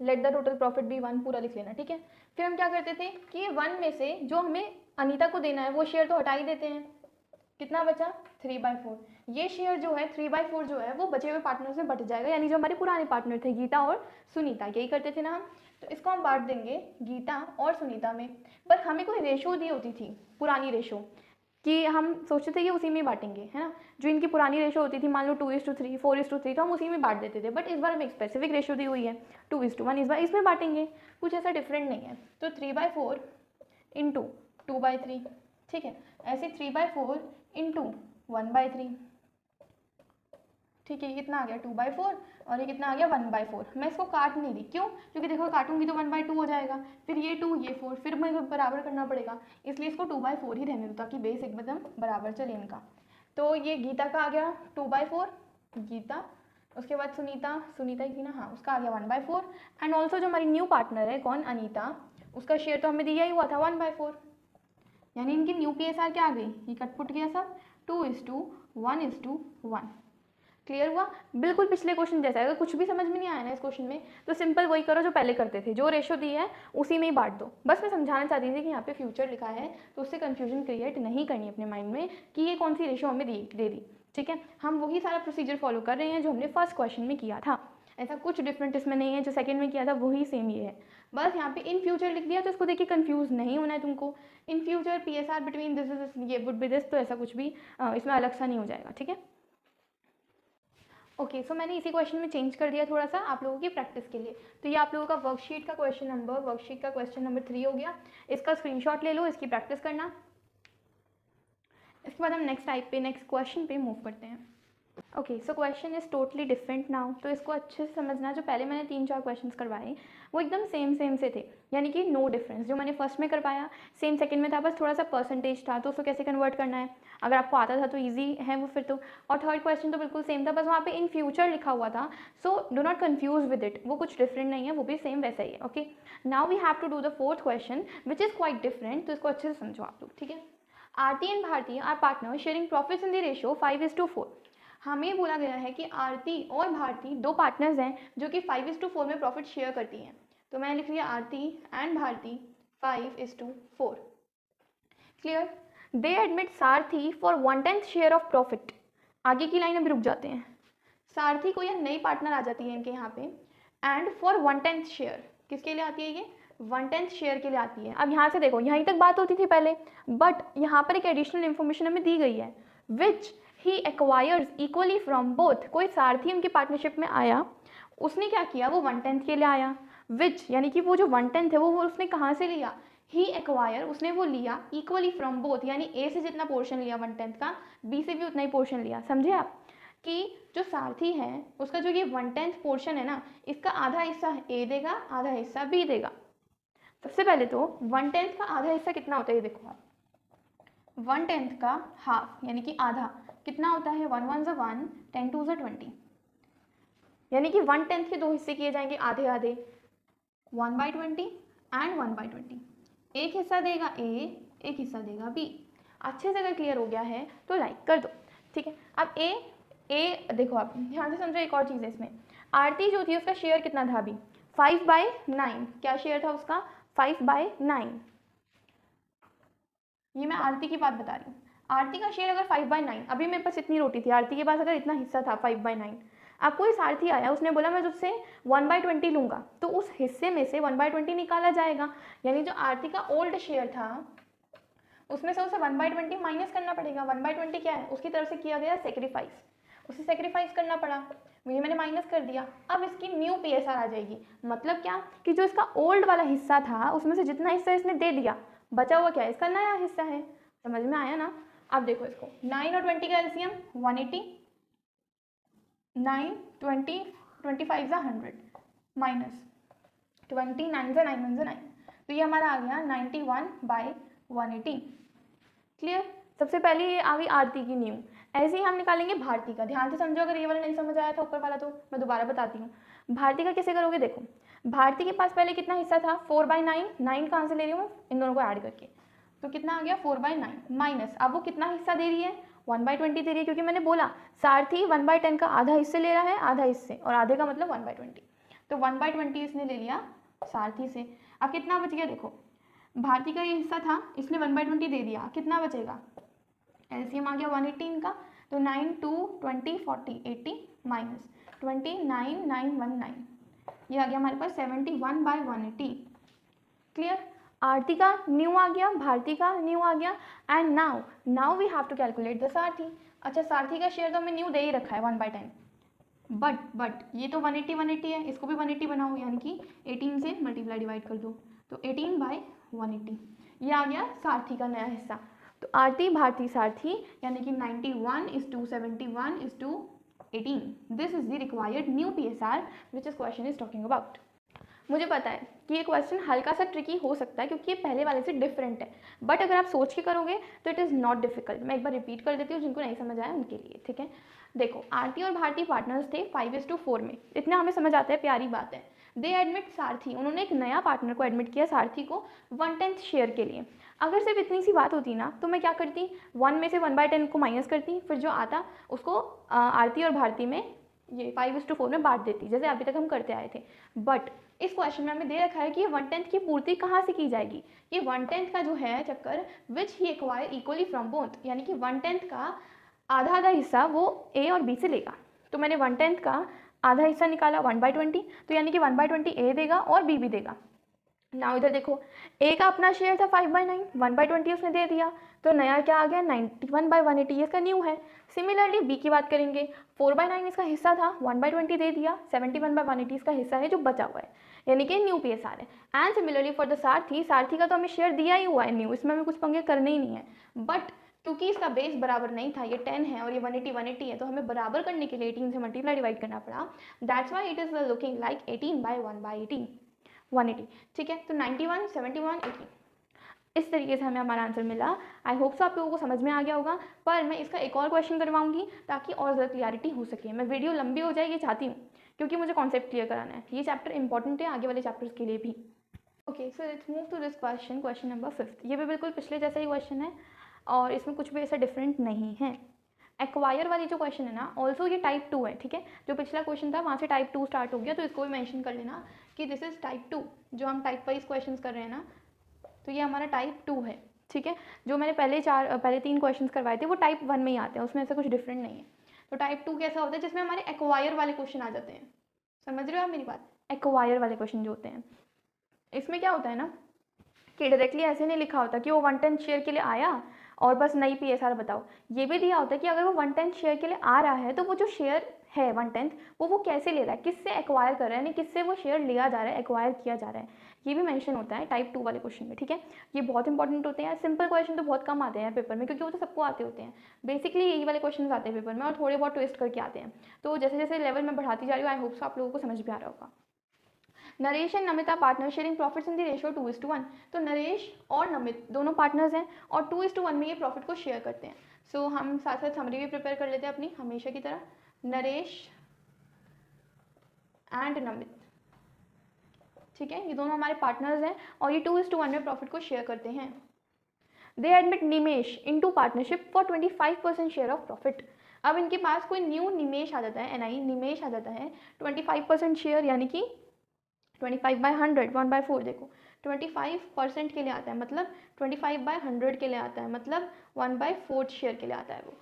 let the total profit be 1, पूरा लिख लेना, ठीक है। फिर हम क्या करते थे कि 1 में से जो हमें अनीता को देना है वो शेयर तो हटा ही देते हैं। कितना बचा, 3/4। ये शेयर जो है 3/4 जो है वो बचे हुए पार्टनर्स में बट जाएगा, यानी जो हमारे पुराने पार्टनर थे गीता और सुनीता, यही करते थे ना हम। तो इसको हम बांट देंगे गीता और सुनीता में। पर हमें कोई रेशो दी होती थी, पुरानी रेशो, कि हम सोचते थे कि उसी में बांटेंगे, है ना। जो इनकी पुरानी रेशो होती थी मान लो 2:3, 4:3, तो हम उसी में बांट देते थे। बट इस बार हमें एक स्पेसिफिक रेशो दी हुई है 2:1, इस बार इसमें बांटेंगे, कुछ ऐसा डिफरेंट नहीं है। तो 3/4 इंटू 2/3, ठीक है। ऐसे 3/4 इंटू 1/3, ठीक है। ये कितना आ गया 2/4 और ये कितना आ गया 1/4। मैं इसको काट नहीं रही, क्यों, क्योंकि देखो काटूंगी तो 1/2 हो जाएगा, फिर ये 2 ये 4, फिर मुझे बराबर करना पड़ेगा, इसलिए इसको 2/4 ही रहने दो ताकि बेस एकदम बराबर चले इनका। तो ये गीता का आ गया 2/4 गीता, उसके बाद सुनीता, सुनीता ही थी ना, हाँ, उसका आ गया 1/4। एंड ऑल्सो जो हमारी न्यू पार्टनर है कौन, अनीता, उसका शेयर तो हमें दिया ही हुआ था 1/4, यानी इनकी न्यू PSR क्या आ गई, ये कटपुट गया सब, 2:1:1। क्लियर हुआ, बिल्कुल पिछले क्वेश्चन जैसा है। अगर कुछ भी समझ में नहीं आया ना इस क्वेश्चन में तो सिंपल वही करो जो पहले करते थे, जो रेशो दी है उसी में ही बांट दो। बस मैं समझाना चाहती थी कि यहाँ पे फ्यूचर लिखा है तो उससे कंफ्यूजन क्रिएट नहीं करनी अपने माइंड में कि ये कौन सी रेशो हमें दे दी, ठीक है। हम वही सारा प्रोसीजर फॉलो कर रहे हैं जो हमने फर्स्ट क्वेश्चन में किया था, ऐसा कुछ डिफरेंट इसमें नहीं है। जो सेकंड में किया था वही सेम ये है, बस यहाँ पे इन फ्यूचर लिख दिया तो इसको देखिए कंफ्यूज नहीं होना है तुमको। In future PSR between this is ये वुड बी दिस, तो ऐसा कुछ भी इसमें अलग सा नहीं हो जाएगा, ठीक है। ओके सो मैंने इसी क्वेश्चन में चेंज कर दिया थोड़ा सा आप लोगों की प्रैक्टिस के लिए। तो ये आप लोगों का वर्कशीट का क्वेश्चन नंबर 3 हो गया। इसका स्क्रीनशॉट ले लो, इसकी प्रैक्टिस करना। इसके बाद हम नेक्स्ट क्वेश्चन पे मूव करते हैं। Okay so question is totally different now. तो इसको अच्छे से समझना, जो पहले मैंने 3-4 क्वेश्चंस करवाए वो एकदम सेम से थे, यानी कि नो डिफरेंस। जो मैंने फर्स्ट में करवाया सेम सेकंड में था, बस थोड़ा सा परसेंटेज था, तो उसको कैसे कन्वर्ट करना है अगर आपको आता था तो ईजी है वो फिर तो। और थर्ड क्वेश्चन तो बिल्कुल सेम था, बस वहाँ पे इन फ्यूचर लिखा हुआ था। So do not confuse with it, वो कुछ डिफरेंट नहीं है, वो भी सेम वैसा ही है। Okay now we have to do the fourth question which is quite different. तो इसको अच्छे से समझो आप लोग, ठीक है। Aarti and Bharti are partner sharing profits in the ratio 5:4। हमें बोला गया है कि आरती और भारती दो पार्टनर्स हैं जो कि 5:4 में प्रॉफिट शेयर करती हैं। तो मैंने लिख लिया Aarti and Bharti 5:4। Clear. They admit Sarathi for 1/10 share of profit. आगे की लाइन अभी रुक जाते हैं। सारथी को यह नई पार्टनर आ जाती है इनके यहाँ पे, एंड फॉर 1/10 शेयर। किसके लिए आती है ये? 1/10 शेयर के लिए आती है। अब यहाँ से देखो, यहीं तक बात होती थी पहले, बट यहाँ पर एक एडिशनल इन्फॉर्मेशन हमें दी गई है, विच ही एक्वायर्स इक्वली फ्रॉम बोथ। कोई सारथी उनकी पार्टनरशिप में आया, उसने क्या किया, वो 1/10 के लिए आया, विच यानी कि वो जो 1/10 है वो उसने कहाँ से लिया? ही एक्वायर, उसने वो लिया इक्वली फ्रॉम बोथ, यानी ए से जितना पोर्शन लिया 1/10 का, बी से भी उतना ही पोर्शन लिया। समझे आप कि जो सारथी है उसका जो ये 1/10 पोर्शन है ना, इसका आधा हिस्सा ए देगा, आधा हिस्सा बी देगा। सबसे पहले तो 1/10 का आधा हिस्सा कितना होता है ये देखो आप। 1/10 का हाफ यानी कि आधा कितना होता है? 1 1 1, 10 2 20। यानी कि 1/10 के दो हिस्से किए जाएंगे आधे आधे, 1/20 एंड 1/20। एक हिस्सा देगा ए, एक हिस्सा देगा बी। अच्छे से अगर क्लियर हो गया है तो लाइक कर दो, ठीक है। अब ए देखो आप ध्यान से समझो, एक और चीज़ है इसमें। आरती जो थी उसका शेयर कितना था अभी? 5/9। क्या शेयर था उसका? 5/9। ये मैं आरती की बात बता रही हूँ। आरती का शेयर अगर 5/9, अभी मेरे पास इतनी रोटी थी, आरती के पास अगर इतना हिस्सा था 5/9, अब कोई सारथी आया, उसने बोला मैं तुझसे 1/20 लूँगा, तो उस हिस्से में से 1/20 निकाला जाएगा। यानी जो आरती का ओल्ड शेयर था उसमें से उसे 1/20 माइनस करना पड़ेगा। 1/20 क्या है? उसकी तरफ से किया गया सेक्रीफाइस, उसे सेक्रीफाइस करना पड़ा, ये मैंने माइनस कर दिया। अब इसकी न्यू पीएसआर आ जाएगी। मतलब क्या कि जो इसका ओल्ड वाला हिस्सा था उसमें से जितना हिस्सा इसने दे दिया, बचा हुआ क्या है? इसका नया हिस्सा है। समझ में आया ना? अब देखो इसको, 9 और 20 का एलसीएम 180, 9 20 25 100 माइनस 20 9 9 1 9, तो ये हमारा आ गया 91/180। क्लियर। सबसे पहले ये आ गई आरती की न्यू। ऐसे ही हम निकालेंगे भारती का। ध्यान से समझो, अगर ये वाला नहीं समझ आया था ऊपर वाला तो मैं दोबारा बताती हूँ। भारती का कैसे करोगे? देखो, भारती के पास पहले कितना हिस्सा था? 4/9। 9 कहाँ से ले रही हूँ? इन दोनों को ऐड करके, तो कितना आ गया? 4/9 माइनस, अब वो कितना हिस्सा दे रही है? 1/20 दे रही है, क्योंकि मैंने बोला सारथी 1/10 का आधा हिस्से ले रहा है, आधा हिस्से, और आधे का मतलब 1/20, तो 1/20 इसने ले लिया सारथी से। अब कितना बच गया? देखो, भारती का ये हिस्सा था, इसने 1/20 दे दिया, कितना बचेगा? एलसीएम आ गया 180 इनका, तो 9 2 20 40 80 माइनस 29,919, ये आ गया हमारे पास 71/180। क्लियर। आरती का न्यू आ गया, भारती का न्यू आ गया, and now we have to calculate the सारथी। अच्छा, सारथी का शेयर तो हमें न्यू दे ही रखा है 1/10, बट ये तो 180 है, इसको भी 180 बनाओ, यानी कि 18 से मल्टीप्लाई डिवाइड कर दो, तो 18/180 ये आ गया सारथी का नया हिस्सा। तो आरती भारती सारथी यानी कि 91:71:18। This is the required new PSR which is question is talking about. मुझे पता है कि ये क्वेश्चन हल्का सा ट्रिकी हो सकता है क्योंकि ये पहले वाले से डिफरेंट है, बट अगर आप सोच के करोगे तो इट इज़ नॉट डिफिकल्ट। मैं एक बार रिपीट कर देती हूँ जिनको नहीं समझ आया उनके लिए, ठीक है। देखो, आरती और भारती पार्टनर्स थे 5:4 में, इतना हमें समझ आता है, प्यारी बात है। दे एडमिट सारथी, उन्होंने एक नया पार्टनर को एडमिट किया, सारथी को 1/10 शेयर के लिए। अगर सिर्फ इतनी सी बात होती ना तो मैं क्या करती, 1 में से 1/10 को माइनस करती, फिर जो आता उसको आरती और भारती में ये 5:4 में बांट देती, जैसे अभी तक हम करते आए थे। बट इस क्वेश्चन में हमें दे रखा है कि ये 1/10 की पूर्ति कहाँ से की जाएगी। ये 1/10 का जो है चक्कर, विच ही एक्वायर इक्वली फ्रॉम बोथ, यानी कि 1/10 का आधा आधा हिस्सा वो ए और बी से लेगा। तो मैंने 1/10 का आधा हिस्सा निकाला 1/20, तो यानी कि 1/20 ए देगा और बी भी देगा। नाउ इधर देखो, ए का अपना शेयर था 5/9, 1/20 उसने दे दिया, तो नया क्या आ गया 91/180, ये इसका न्यू है। सिमिलरली बी की बात करेंगे, 4/9 इसका हिस्सा था, 1/20 दे दिया, 71/180 इसका हिस्सा है जो बचा हुआ है, यानी कि न्यू PSR है। एंड सिमिलरली फॉर द सारथी, सारथी का तो हमें शेयर दिया ही हुआ है न्यू, इसमें हमें कुछ पंगे करने ही नहीं है, बट क्योंकि इसका बेस बराबर नहीं था, ये 10 है और ये 180 है, तो हमें बराबर करने के लिए 18 से मल्टीप्लाई डिवाइड करना पड़ा। That's why it is looking like 18/1/18, 180। ठीक है, तो 91, 71, 80 इस तरीके से हमें हमारा आंसर मिला। आई होप सो आप लोगों को समझ में आ गया होगा, पर मैं इसका एक और क्वेश्चन करवाऊंगी ताकि और ज़्यादा क्लियरिटी हो सके। मैं वीडियो लंबी हो जाए ये चाहती हूँ, क्योंकि मुझे कॉन्सेप्ट क्लियर कराना है, ये चैप्टर इंपॉर्टेंट है आगे वाले चैप्टर्स के लिए भी। Okay, so let's move to this question, question number 5। ये भी बिल्कुल पिछले जैसा ही क्वेश्चन है और इसमें कुछ भी ऐसा डिफरेंट नहीं है। एक्वायर वाली जो क्वेश्चन है ना, ऑल्सो ये टाइप 2 है। ठीक है, जो पिछला क्वेश्चन था वहाँ से टाइप 2 स्टार्ट हो गया, तो इसको भी मेंशन कर लेना कि दिस इज टाइप 2। जो हम टाइप वाइज क्वेश्चन कर रहे हैं ना, तो ये हमारा टाइप 2 है। ठीक है, जो मैंने पहले 3 क्वेश्चन करवाए थे वो टाइप 1 में ही आते हैं, उसमें ऐसा कुछ डिफरेंट नहीं है। तो टाइप 2 कैसा होता है, जिसमें हमारे एक्वायर वाले क्वेश्चन आ जाते हैं। समझ रहे हो आप मेरी बात? एक्वायर वाले क्वेश्चन जो होते हैं, इसमें क्या होता है ना कि डायरेक्टली ऐसे नहीं लिखा होता कि वो 1/10 शेयर के लिए आया और बस नई PSR बताओ। ये भी दिया होता है कि अगर वो 1/10 शेयर के लिए आ रहा है तो वो जो शेयर है 1/10 वो कैसे ले रहा है, किससे एक्वायर कर रहा है, यानी किससे वो शेयर लिया जा रहा है, एक्वायर किया जा रहा है, ये भी मेंशन होता है टाइप 2 वाले क्वेश्चन में। ठीक है, ये बहुत इंपॉर्टेंट होते हैं। सिंपल क्वेश्चन तो बहुत कम आते हैं पेपर में, क्योंकि वो तो सबको आते होते हैं। बेसिकली यही वाले क्वेश्चन आते हैं पेपर में, और थोड़े बहुत ट्विस्ट करके आते हैं। तो जैसे जैसे लेवल में बढ़ाती जा रही हूँ, आई होप सो आप लोगों को समझ भी आ रहा होगा। Naresh and Namita partner sharing profits in the ratio 2:1। तो नरेश और नमित दोनों पार्टनर्स हैं और 2:1 में ये प्रॉफिट को शेयर करते हैं। सो हम साथ साथ समरी भी प्रिपेयर कर लेते हैं अपनी, हमेशा की तरह। नरेश एंड नमित, ठीक है, ये दोनों हमारे पार्टनर्स हैं और ये 2:1 में प्रॉफिट को शेयर करते हैं। दे admit Nimesh into partnership for 25% share of profit. अब इनके पास कोई न्यू निमेश आ जाता है, NI निमेश आ जाता है, 25% शेयर, यानी कि 25/100, 1/4। देखो 25% के लिए आता है, मतलब 25/100 के लिए आता है, मतलब 1/4 शेयर के लिए आता है वो।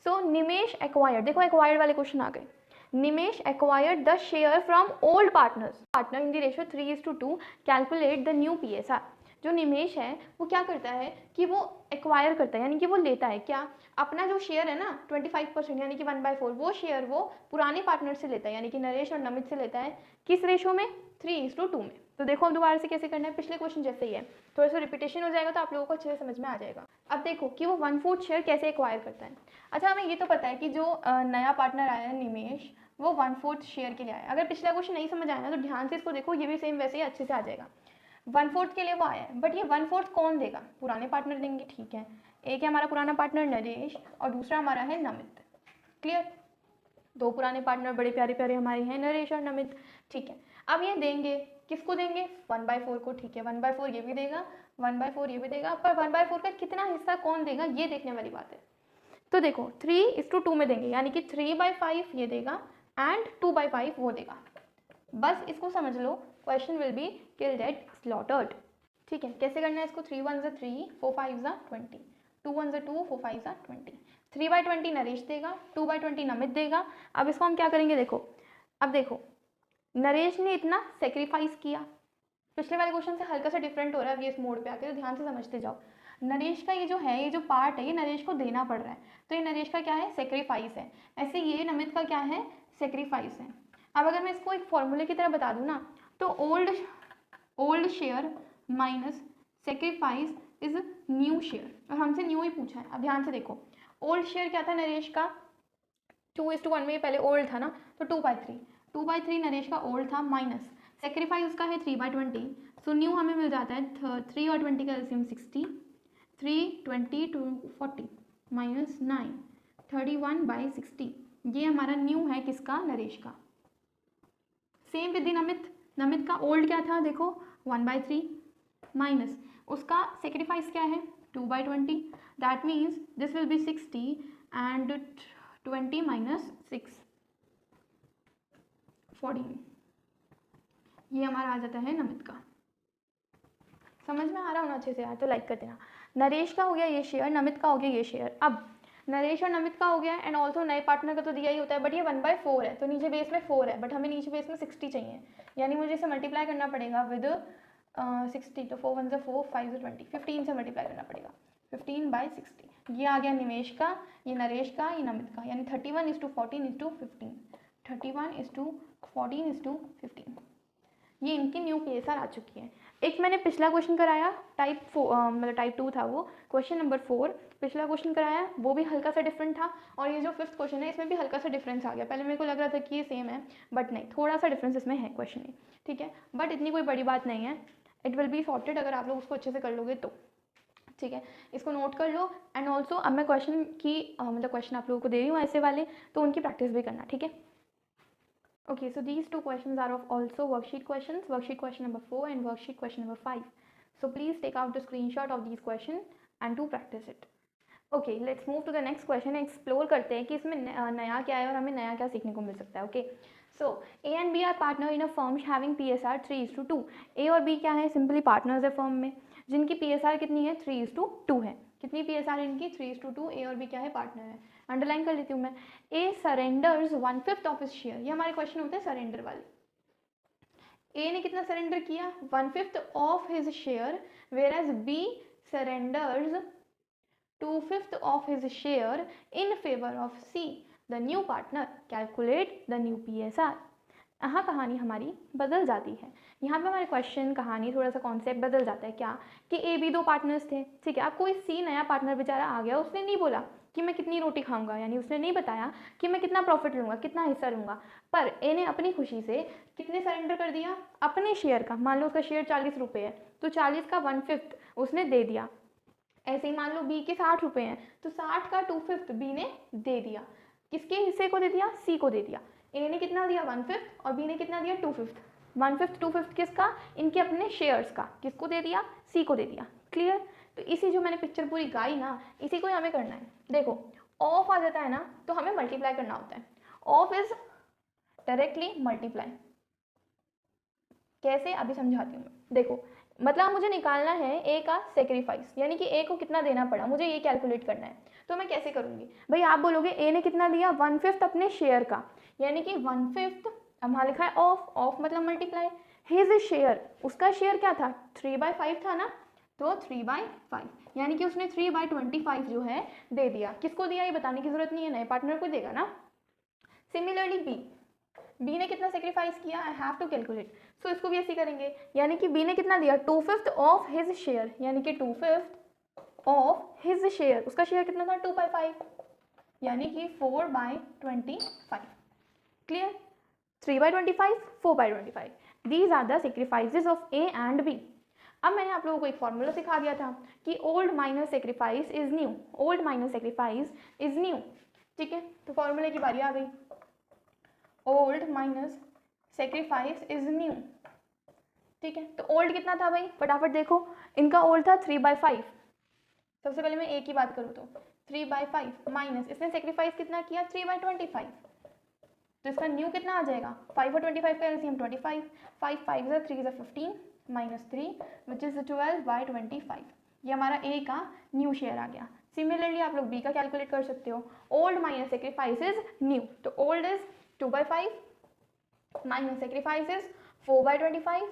सो निमेश एक्वायर्ड, देखो एक्वायर्ड वाले क्वेश्चन आ गए। Nimesh acquired the share from old partners, partner in the ratio 3:2, calculate the new PSR। जो निमेश है वो क्या करता है कि वो एक्वायर करता है, यानी कि वो लेता है क्या, अपना जो शेयर है ना 25%, यानी कि 1/4, वो शेयर वो पुराने पार्टनर से लेता है, यानी कि नरेश और नमित से लेता है। किस रेशो में? 3:2 में। तो देखो अब दोबारा से कैसे करना है, पिछले क्वेश्चन जैसे ही है, थोड़ा सा रिपीटेशन हो जाएगा तो आप लोगों को अच्छे से समझ में आ जाएगा। अब देखो कि वो 1/4 शेयर कैसे एक्वायर करता है। अच्छा, हमें ये तो पता है कि जो नया पार्टनर आया है निमेश, वो 1/4 शेयर के लिए आया। अगर पिछला क्वेश्चन नहीं समझ आया ना तो ध्यान से इसको देखो, ये भी सेम वैसे ही अच्छे से आ जाएगा। 1/4 के लिए वो आया है, बट ये 1/4 कौन देगा? पुराने पार्टनर देंगे। ठीक है, एक है हमारा पुराना पार्टनर नरेश और दूसरा हमारा है नमित। क्लियर? दो पुराने पार्टनर बड़े प्यारे प्यारे हमारे हैं, नरेश और नमित। ठीक है, अब ये देंगे, किसको देंगे? 1/4 को। ठीक है, 1/4 ये भी देगा, 1/4 ये भी देगा, पर 1/4 का कितना हिस्सा कौन देगा ये देखने वाली बात है। तो देखो 3:2 में देंगे, यानी कि 3/5 ये देगा एंड 2/5 वो देगा। बस इसको समझ लो, question will be killed at slaughtered. ठीक है, कैसे करना है इसको? 3 1 3, 4 5 20, 2 1 2, 4 5 20। 3/20 नरेश देगा, 2/20 नमित देगा। अब इसको हम क्या करेंगे, देखो अब देखो नरेश ने इतना सेक्रीफाइस किया, पिछले वाले क्वेश्चन से हल्का सा डिफरेंट हो रहा है अब ये इस मोड पे आके, तो ध्यान से समझते जाओ। नरेश का ये जो है, ये जो पार्ट है, ये नरेश को देना पड़ रहा है, तो ये नरेश का क्या है? सेक्रीफाइस है। ऐसे ये नमित का क्या है? सेक्रीफाइस है। अब अगर मैं इसको एक फॉर्मूले की तरह बता दूँ ना, तो old share minus sacrifice is new share, और हमसे न्यू ही पूछा है। अब ध्यान से देखो, ओल्ड शेयर क्या था नरेश का? 2:1 में पहले ओल्ड था ना, तो 2/3, 2/3 नरेश का ओल्ड था, माइनस सेक्रीफाइस उसका है 3/20। सो न्यू हमें मिल जाता है 3 और 20 का एलसीएम 60, 3 20 2 40 माइनस 9 31/60। ये हमारा न्यू है किसका? नरेश का। सेम विद नमित का ओल्ड क्या था? देखो 1/3 माइनस उसका सेक्रीफाइस क्या है? 2/20। That means this will be 60 and 20 minus 6 14। ये हमारा आ जाता है नमित का। समझ में आ रहा होना अच्छे से यार, तो लाइक कर देना। नरेश का हो गया ये शेयर, नमित का हो गया ये शेयर। अब नरेश और नमित का हो गया, एंड ऑल्सो नए पार्टनर का तो दिया ही होता है, बट ये 1/4 है, तो नीचे बेस में 4 है, बट हमें नीचे बेस में 60 चाहिए, यानी मुझे इसे मल्टीप्लाई करना पड़ेगा विद 60, तो 4 1 से 4, 5 से 20, 15 से मल्टीप्लाई करना पड़ेगा, 15/60। ये आ गया निवेश का, ये नरेश का, ये नमित का, यानी 31:14:15, 31:14:15। ये इनकी न्यू PSR आ चुकी है। एक मैंने पिछला क्वेश्चन कराया टाइप 4, मतलब टाइप 2 था वो, क्वेश्चन नंबर 4 पिछला क्वेश्चन कराया, वो भी हल्का सा डिफरेंट था, और ये जो 5th क्वेश्चन है इसमें भी हल्का सा डिफरेंस आ गया। पहले मेरे को लग रहा था कि ये सेम है, बट नहीं, थोड़ा सा डिफरेंस इसमें है क्वेश्चन में, ठीक है, बट इतनी कोई बड़ी बात नहीं है। इट विल बी सॉर्टेड अगर आप लोग उसको अच्छे से कर लोगे तो, ठीक है, इसको नोट कर लो। एंड ऑल्सो अब मैं क्वेश्चन की मतलब क्वेश्चन आप लोगों को दे रही हूँ ऐसे वाले, तो उनकी प्रैक्टिस भी करना, ठीक है। Okay, so these two questions are of also worksheet questions, worksheet question number 4 and worksheet question number 5. So please take out the screenshot of these questions and to practice it. Okay, let's move to the next question. Explore करते हैं कि इसमें नया क्या है और हमें नया क्या सीखने को मिल सकता है. Okay, so A and B are partner in a firm having PSR 3:2. A और B क्या है, सिंपली पार्टनर्स है फर्म में, जिनकी PSR कितनी है, 3:2 है. कितनी PSR है इनकी, 3:2. A और B क्या है, पार्टनर है. अंडरलाइन कर लेती हूँ मैं. A surrenders 1/5 of his share, ये हमारे क्वेश्चन होते हैं सरेंडर वाले. A ने कितना सरेंडर किया, 1/5 of his share, whereas B surrenders 2/5 of his share in favour of C the new partner. Calculate the new PSR. यहाँ कहानी हमारी बदल जाती है. यहाँ पे हमारे क्वेश्चन, कहानी, थोड़ा सा कॉन्सेप्ट बदल जाता है. क्या कि A B 2 पार्टनर्स थे, ठीक है. अब कोई C नया पार्टनर बेचारा आ गया, उसने नहीं बोला कि मैं कितनी रोटी खाऊंगा, यानी उसने नहीं बताया कि मैं कितना प्रॉफिट लूँगा, कितना हिस्सा लूँगा, पर ए ने अपनी खुशी से कितने सरेंडर कर दिया, अपने शेयर का. मान लो उसका शेयर 40 रुपये है, तो 40 का 1/5 उसने दे दिया. ऐसे ही मान लो B के 60 रुपये हैं, तो 60 का 2/5 B ने दे दिया. किसके हिस्से को दे दिया, C को दे दिया. A ने कितना दिया, 1/5, और B ने कितना दिया, 2/5. 1/5 2/5 किसका, इनके अपने शेयर्स का. किसको दे दिया, C को दे दिया. क्लियर. तो इसी जो मैंने पिक्चर पूरी गाई ना, इसी को हमें करना है. देखो ऑफ आ जाता है ना, तो हमें मल्टीप्लाई करना होता है. Of is directly multiply. कैसे, अभी समझाती हूँ. देखो मतलब मुझे निकालना है ए का सेक्रीफाइस, यानी कि ए को कितना देना पड़ा, मुझे ये कैलकुलेट करना है. तो मैं कैसे करूँगी भाई, आप बोलोगे ए ने कितना दिया, 1/5 अपने शेयर का, यानी कि 1/5, अब वहाँ लिखा है ऑफ, ऑफ मतलब मल्टीप्लाई. हिज शेयर, उसका शेयर क्या था, 3/5 था ना, तो 3/5, यानी कि उसने 3/25 जो है दे दिया. किसको दिया ये बताने की जरूरत नहीं है, नए पार्टनर को देगा ना. सिमिलरली बी ने कितना सेक्रीफाइस किया, आई हैव टू कैलकुलेट. सो इसको भी ऐसे करेंगे, यानी कि बी ने कितना दिया, 2/5 ऑफ हिज शेयर, यानी कि 2/5 ऑफ हिज शेयर. उसका शेयर कितना था, 2/5, यानी कि 4/25. Clear. 3/25, 4/25. These are the sacrifices of A and B. अब मैंने आप लोगों को एक फॉर्मूला सिखा दिया था कि old minus sacrifice is new, old minus sacrifice is new. ठीक है, तो फॉर्मूले की बारी आ गई. Old minus sacrifice is new. ठीक है, तो ओल्ड कितना था भाई, फटाफट देखो. इनका ओल्ड था 3/5. सबसे पहले मैं ए की बात करूँ तो 3/5 माइनस इसने सेक्रीफाइस कितना किया, 3/25. तो इसका न्यू कितना आ जाएगा, 5 और 25 का एलसीएम 25. 5 5 3 15 minus 3 which is 12/25. ये हमारा ए का न्यू शेयर आ गया. सिमिलरली आप लोग बी का कैलकुलेट कर सकते हो. Old minus sacrifice is new, तो old is 2/5 minus sacrifice is 4/25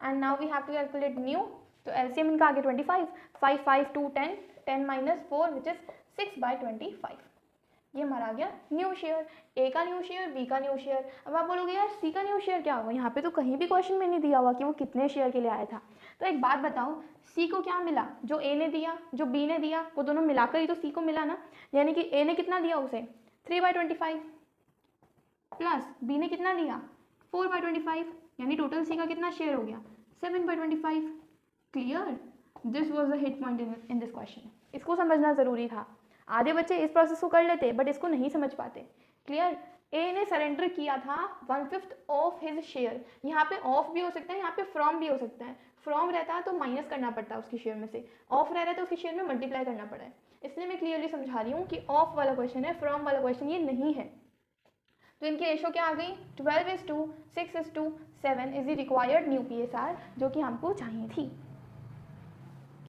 and now we have to calculate new. तो एलसीएम इनका आ गया 25. 5 5 2 10, 10 माइनस 4 विच इज 6/25. ये हमारा आ गया न्यू शेयर. ए का न्यू शेयर, बी का न्यू शेयर. अब आप बोलोगे यार सी का न्यू शेयर क्या होगा, यहाँ पे तो कहीं भी क्वेश्चन में नहीं दिया हुआ कि वो कितने शेयर के लिए आया था. तो एक बात बताओ, सी को क्या मिला, जो ए ने दिया, जो बी ने दिया, वो दोनों मिलाकर ही तो सी को मिला ना. यानी कि ए ने कितना दिया उसे, 3/25 प्लस बी ने कितना दिया, 4/25, यानी टोटल सी का कितना शेयर हो गया, 7/25. Clear. This was the hit point in this question. इसको समझना जरूरी था. आधे बच्चे इस प्रोसेस को कर लेते बट इसको नहीं समझ पाते. क्लियर. ए ने सरेंडर किया था 1/5 ऑफ हिज शेयर. यहाँ पे ऑफ भी हो सकता है, यहाँ पे फ्रॉम भी हो सकता है. फ्रॉम रहता है तो माइनस करना पड़ता है उसके शेयर में से, ऑफ रह रहा है तो उसके शेयर में मल्टीप्लाई करना पड़ा है. इसलिए मैं क्लियरली समझा रही हूँ कि ऑफ वाला क्वेश्चन है, फ्रॉम वाला क्वेश्चन ये नहीं है. तो इनकी रेशो क्या आ गई, 12:6:7 is the required new PSR जो कि हमको चाहिए थी.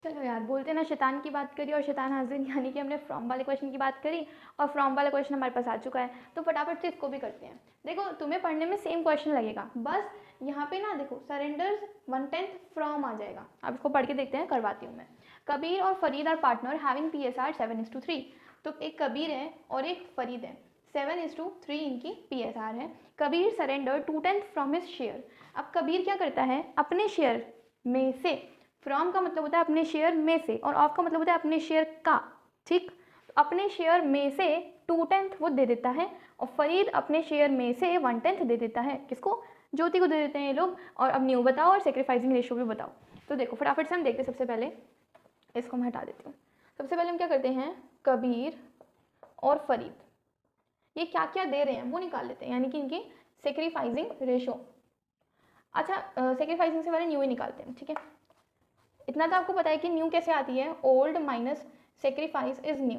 चलो यार, बोलते ना शैतान की बात करी और शैतान हाजिर, यानी कि हमने फ्रॉम वाले क्वेश्चन की बात करी और फ्रॉम वाला क्वेश्चन हमारे पास आ चुका है, तो फटाफट से इसको भी करते हैं। देखो तुम्हें पढ़ने में सेम क्वेश्चन लगेगा, बस यहाँ पे ना देखो सरेंडर्स 1/10 फ्रॉम आ जाएगा। अब इसको पढ़ के देखते हैं, करवाती हूँ मैं। कबीर और Farid are partner having PSR 7:3। तो एक कबीर है और एक फरीद है, 7:3 इनकी PSR है। Kabir surrender 2/10 from his share. अब कबीर क्या करता है, अपने शेयर में से, फ्रॉम का मतलब होता है अपने शेयर में से और ऑफ का मतलब होता है अपने शेयर का, ठीक। अपने शेयर में से 2/10 वो दे देता है और फरीद अपने शेयर में से 1/10 दे देता है। किसको, ज्योति को दे देते हैं ये लोग। और अब न्यू बताओ और सेक्रीफाइसिंग रेशियो भी बताओ। तो देखो फटाफट से हम देखते हैं। सबसे पहले इसको मैं हटा देती हूँ। सबसे पहले हम क्या करते हैं, कबीर और फरीद ये क्या क्या दे रहे हैं वो निकाल लेते हैं, यानी कि इनकी सेक्रीफाइसिंग रेशियो। अच्छा सेक्रीफाइसिंग से पहले न्यू ही निकालते हैं, ठीक है। इतना तो आपको पता है कि न्यू कैसे आती है, old minus sacrifice is new.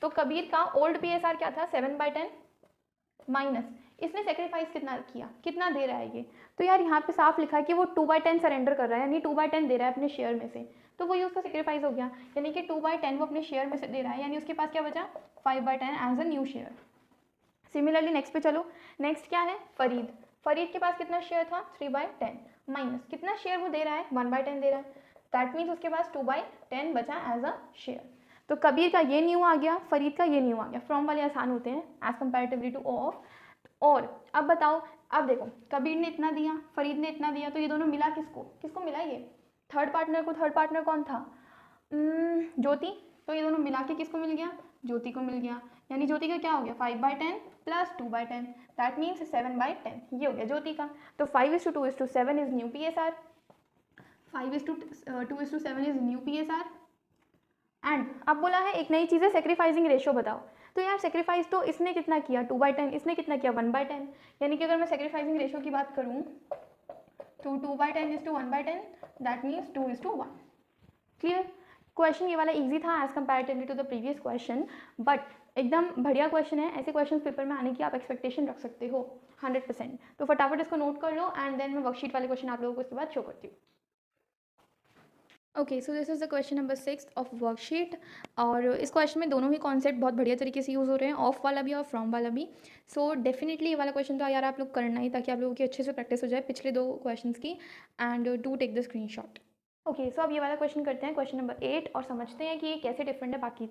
तो कबीर का ओल्ड PSR क्या था, 7/10 माइनस इसने सेक्रीफाइस कितना किया, कितना दे रहा है ये। तो यार यहाँ पे साफ लिखा है कि वो 2/10 सरेंडर कर रहा है, यानी 2/10 दे रहा है अपने शेयर में से, तो वही उसका सेक्रीफाइस हो गया। यानी कि 2/10 वो अपने शेयर में से दे रहा है, यानी उसके पास क्या बचा, 5/10 as a new share. Similarly next पे चलो। नेक्स्ट क्या है, फरीद। फरीद के पास कितना शेयर था, 3/10 माइनस कितना शेयर वो दे रहा है, 1/10 दे रहा है। दैट मीन्स उसके पास 2/10 बचा एज अ शेयर। तो कबीर का ये न्यू आ गया, फरीद का ये न्यू आ गया। फ्रॉम वाले आसान होते हैं एज कंपेरेटिवली टू ऑफ। और अब बताओ, अब देखो कबीर ने इतना दिया, फरीद ने इतना दिया, तो ये दोनों मिला किसको, किसको मिला ये, थर्ड पार्टनर को। थर्ड पार्टनर कौन था, ज्योति। तो ये दोनों मिला के किसको मिल गया, ज्योति को मिल गया। यानी ज्योति का क्या हो गया, 5/10 प्लस 2/10 दैट मीन्स 7/10, ये हो गया ज्योति का। तो 5:2:7 is new PSR, 5:2:7 is new PSR। And अब बोला है एक नई चीज़ है, सेक्रीफाइसिंग रेशियो बताओ। तो यार सेक्रीफाइस तो इसने कितना किया, 2/10, इसने कितना किया, 1/10। यानी कि अगर मैं सेक्रीफाइसिंग रेशियो की बात करूँ तो 2/10 is to 1/10 that means 2:1। Clear. Question ये वाला इजी था as comparatively to the previous question, but एकदम बढ़िया क्वेश्चन है। ऐसे क्वेश्चन पेपर में आने की आप एक्सपेक्टेशन रख सकते हो 100%। तो फटाफट इसको नोट कर लो एंड देन मैं वर्कशीट वाले क्वेश्चन आप लोगों को इसके बाद शो करती हूँ। Okay, so this is the question number 6 of worksheet. और इस क्वेश्चन में दोनों ही कॉन्सेप्ट बहुत बढ़िया तरीके से यूज़ हो रहे हैं, ऑफ वाला भी और फ्रॉम वाला भी। सो डेफिनेटली ये वाला क्वेश्चन तो यार आप लोग करना ही, ताकि आप लोगों की अच्छे से प्रैक्टिस हो जाए पिछले दो क्वेश्चंस की। And do take the screenshot. Okay, so अब ये वाला क्वेश्चन करते हैं, क्वेश्चन नंबर 8, और समझते हैं कि ये कैसे डिफरेंट है बाकी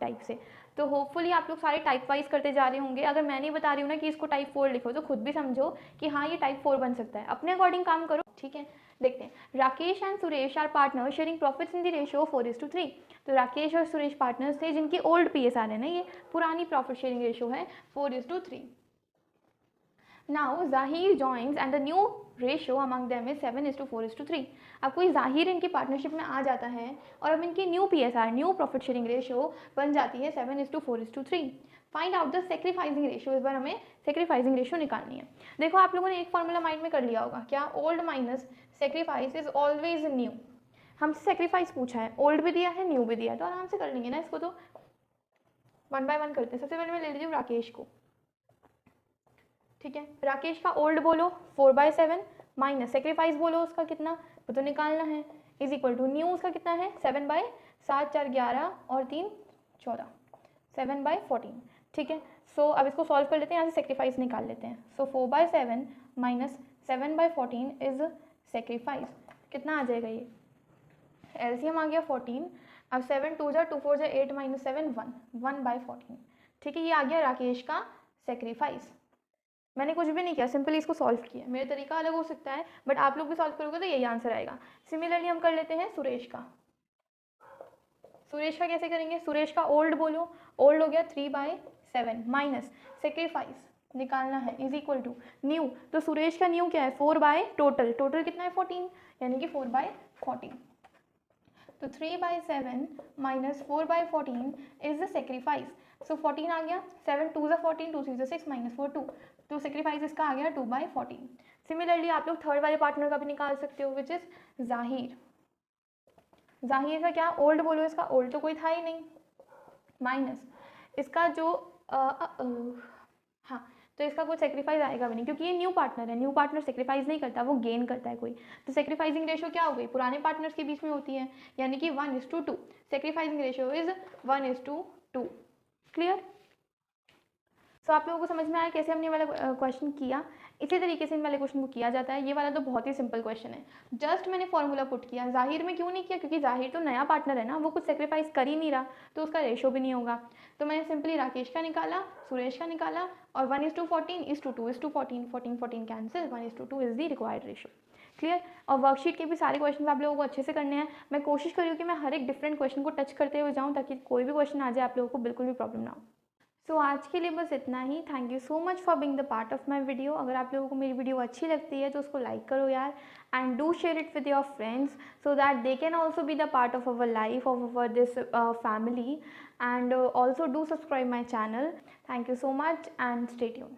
टाइप से। तो होपफुली आप लोग सारे टाइप वाइज करते जा रहे होंगे। अगर मैं नहीं बता रही हूँ ना कि इसको टाइप 4 लिखो, तो खुद भी समझो कि हाँ ये टाइप 4 बन सकता है, अपने अकॉर्डिंग काम करो, ठीक है। देखते हैं। Rakesh and Suresh are partner sharing profits in the ratio 4:3। तो राकेश और सुरेश पार्टनर्स थे जिनकी ओल्ड PSR है ना, ये पुरानी प्रॉफिट शेयरिंग रेशियो है 4:3। नाउ जाहिर joins and the new ratio among them is 7:4:3। अब कोई जाहिर इनकी पार्टनरशिप में आ जाता है और अब इनकी new PSR, new profit sharing ratio बन जाती है 7:4:3। Find out the sacrificing ratio. इस बार हमें सेक्रीफाइसिंग रेशियो निकालनी है। देखो आप लोगों ने एक फॉर्मूला माइंड में कर लिया होगा, क्या, old minus sacrifice is always new. हमसे सेक्रीफाइस पूछा है, ओल्ड भी दिया है न्यू भी दिया है, तो आराम से कर लेंगे ना इसको। तो 1 बाय 1 करते हैं। सबसे पहले मैं ले लेती हूँ राकेश को, ठीक है। राकेश का ओल्ड बोलो 4/7 माइनस सेक्रीफाइस बोलो उसका कितना, वो तो निकालना है, इज इक्वल टू न्यू उसका कितना है 7/7 4 11 और 3 14, 7/14, ठीक है। सो अब इसको सॉल्व कर लेते हैं, यहाँ से सेक्रीफाइस निकाल लेते हैं। सो 4/7 माइनस 7/14 इज सेक्रीफाइस, कितना आ जाएगा ये, एलसीएम आ गया 14। अब 7 2 जा 2 4 जा 8 माइनस 7 1/14, ठीक है। ये आ गया राकेश का सेक्रीफाइस। मैंने कुछ भी नहीं किया, सिंपली इसको सॉल्व किया। मेरा तरीका अलग हो सकता है, बट आप लोग भी सॉल्व करोगे तो यही आंसर आएगा। सिमिलरली हम कर लेते हैं सुरेश का। सुरेश का कैसे करेंगे, सुरेश का ओल्ड बोलो, ओल्ड हो गया 3/7 माइनस सेक्रीफाइस निकालना है इज इक्वल टू न्यू। तो सुरेश का न्यू क्या है 4 टोटल, टोटल कितना है 14, यानी कि 4/14। तो 3/7 माइनस 4/14 इज द सेक्रीफाइस। सो 14 आ गया, 7 2 जा 14, 2 3 जा 6 माइनस 4 2, तो सेक्रीफाइस इसका आ गया 2/14। सिमिलरली आप लोग थर्ड वाले पार्टनर का भी निकाल सकते हो, विच इज जाहिर। जाहिर का क्या, ओल्ड बोलो, इसका ओल्ड तो कोई था ही नहीं, माइनस इसका जो हाँ तो इसका कोई सेक्रीफाइस आएगा भी नहीं, क्योंकि ये न्यू पार्टनर है। न्यू पार्टनर सेक्रीफाइस नहीं करता, वो गेन करता है कोई। तो सेक्रीफाइसिंग रेशियो क्या हो गई, पुराने पार्टनर्स के बीच में होती है, यानी कि 1:2। Sacrificing ratio is 1:2। क्लियर? सो आप लोगों को समझ में आया कैसे हमने वाला क्वेश्चन किया। इसी तरीके से इन वाले क्वेश्चन को किया जाता है। ये वाला तो बहुत ही सिंपल क्वेश्चन है, जस्ट मैंने फॉर्मूला पुट किया। जाहिर में क्यों नहीं किया, क्योंकि जाहिर तो नया पार्टनर है ना, वो कुछ सेक्रीफाइस कर ही नहीं रहा, तो उसका रेशो भी नहीं होगा। तो मैंने सिंपली राकेश का निकाला, सुरेश का निकाला, और 1:14:2:14, 14 cancel, 1:2 is the required ratio. Clear? और वर्कशीट के भी सारे क्वेश्चन आप लोगों को अच्छे से करने हैं। मैं कोशिश करी हूँ कि मैं हर एक डिफरेंट क्वेश्चन को टच करते हुए जाऊँ, ताकि कोई भी क्वेश्चन आ जाए आप लोगों को बिल्कुल भी प्रॉब्लम ना हो। सो आज के लिए बस इतना ही। Thank you so much for being the part of my video. अगर आप लोगों को मेरी वीडियो अच्छी लगती है तो उसको लाइक करो यार, and do share it with your friends, so that they can also be the part of our life, of our this family, and also do subscribe my channel. Thank you so much and stay tuned.